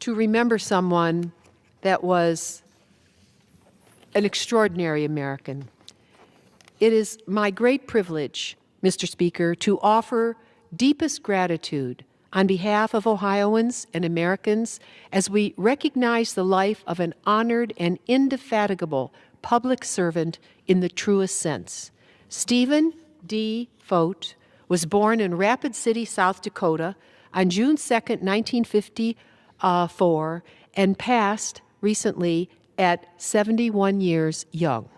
to remember someone that was an extraordinary American. It is my great privilege, Mr. Speaker, to offer deepest gratitude on behalf of Ohioans and Americans as we recognize the life of an honored and indefatigable public servant in the truest sense. Stephen D. Fote was born in Rapid City, South Dakota on June 2, 1954, and passed recently at 71 years young.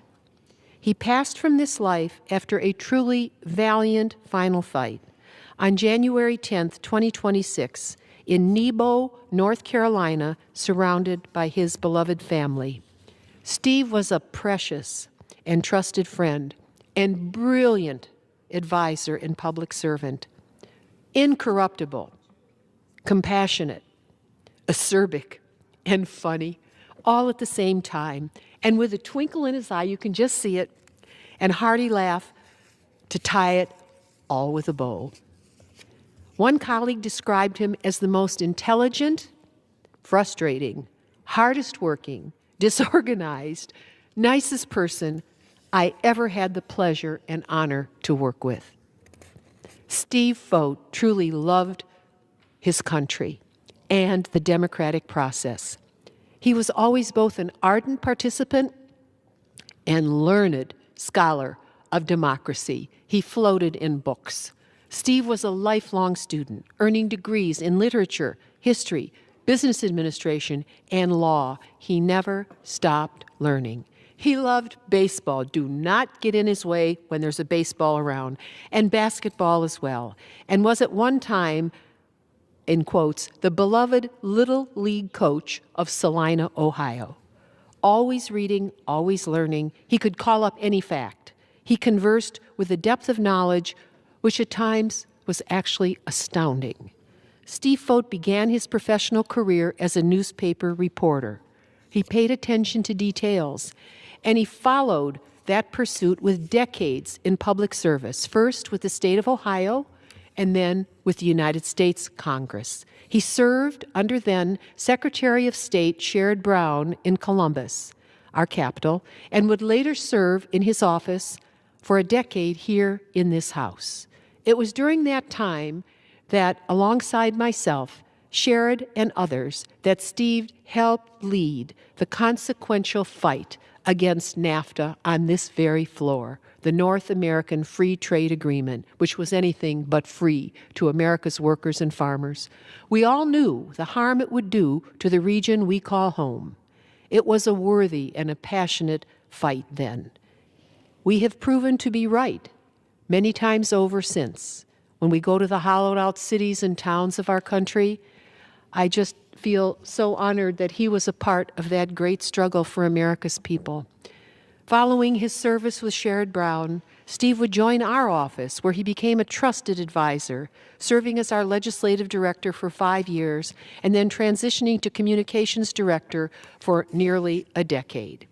He passed from this life after a truly valiant final fight on January 10, 2026, in Nebo, North Carolina, surrounded by his beloved family. Steve was a precious and trusted friend and brilliant advisor and public servant, incorruptible, compassionate, acerbic, and funny, all at the same time, and with a twinkle in his eye, you can just see it, and hearty laugh to tie it all with a bow. One colleague described him as the most intelligent, frustrating, hardest working, disorganized, nicest person I ever had the pleasure and honor to work with. Steve Fote truly loved his country and the democratic process. He was always both an ardent participant and learned scholar of democracy. He floated in books. Steve was a lifelong student, earning degrees in literature, history, business administration, and law. He never stopped learning. He loved baseball. Do not get in his way when there's a baseball around, and basketball as well, and was at one time, in quotes, the beloved Little League coach of Salina, Ohio. Always reading, always learning. He could call up any fact. He conversed with a depth of knowledge which at times was actually astounding. Steve Fote began his professional career as a newspaper reporter. He paid attention to details, and he followed that pursuit with decades in public service, first with the state of Ohio, and then with the United States Congress. He served under then Secretary of State Sherrod Brown in Columbus, our capital, and would later serve in his office for a decade here in this House. It was during that time that, alongside myself, Sherrod and others, that Steve helped lead the consequential fight against NAFTA on this very floor, the North American Free Trade Agreement, which was anything but free to America's workers and farmers. We all knew the harm it would do to the region we call home. It was a worthy and a passionate fight then. We have proven to be right many times over since. When we go to the hollowed-out cities and towns of our country, I just feel so honored that he was a part of that great struggle for America's people. Following his service with Sherrod Brown, Steve would join our office, where he became a trusted advisor, serving as our legislative director for 5 years, and then transitioning to communications director for nearly a decade.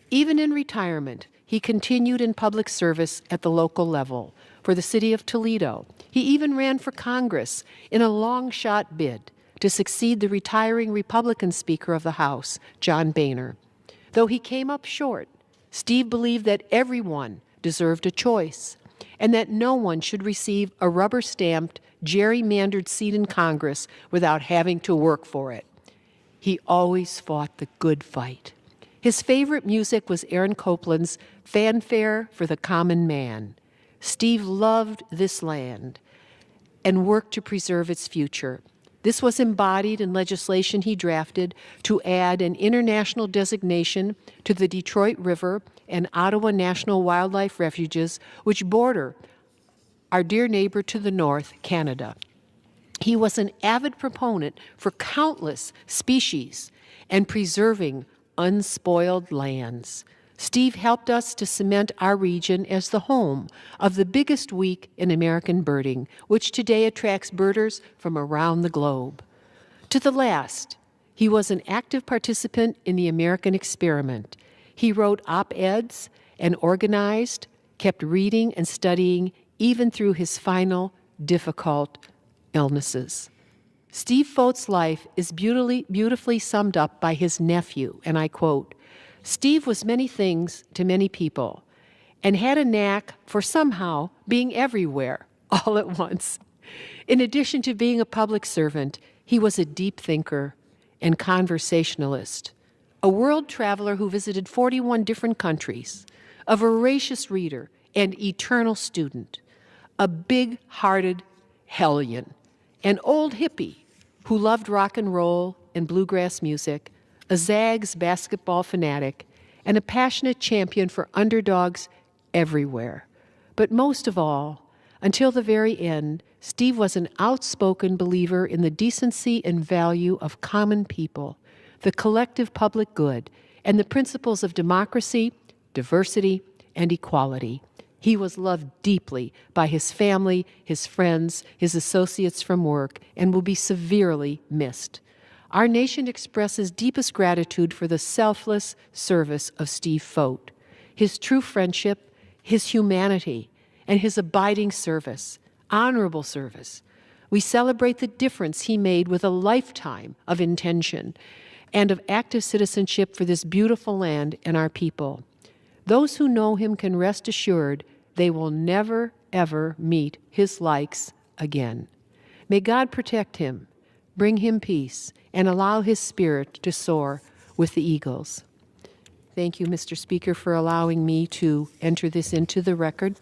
Even in retirement, he continued in public service at the local level for the city of Toledo. He even ran for Congress in a long-shot bid to succeed the retiring Republican Speaker of the House, John Boehner. Though he came up short, Steve believed that everyone deserved a choice and that no one should receive a rubber-stamped, gerrymandered seat in Congress without having to work for it. He always fought the good fight. His favorite music was Aaron Copland's Fanfare for the Common Man. Steve loved this land and worked to preserve its future. This was embodied in legislation he drafted to add an international designation to the Detroit River and Ottawa National Wildlife Refuges, which border our dear neighbor to the north, Canada. He was an avid proponent for countless species and preserving unspoiled lands. Steve helped us to cement our region as the home of the biggest week in American birding, which today attracts birders from around the globe. To the last, he was an active participant in the American experiment. He wrote op-eds and organized, kept reading and studying even through his final difficult illnesses. Steve Fote's life is beautifully summed up by his nephew, and I quote, "Steve was many things to many people and had a knack for somehow being everywhere all at once. In addition to being a public servant, he was a deep thinker and conversationalist, a world traveler who visited 41 different countries, a voracious reader and eternal student, a big-hearted hellion, an old hippie who loved rock and roll and bluegrass music, a Zags basketball fanatic, and a passionate champion for underdogs everywhere. But most of all, until the very end, Steve was an outspoken believer in the decency and value of common people, the collective public good, and the principles of democracy, diversity, and equality. He was loved deeply by his family, his friends, his associates from work, and will be severely missed. Our nation expresses deepest gratitude for the selfless service of Steve Fote, his true friendship, his humanity, and his abiding service, honorable service. We celebrate the difference he made with a lifetime of intention and of active citizenship for this beautiful land and our people. Those who know him can rest assured they will never, ever meet his likes again. May God protect him, bring him peace, and allow his spirit to soar with the eagles. Thank you, Mr. Speaker, for allowing me to enter this into the record.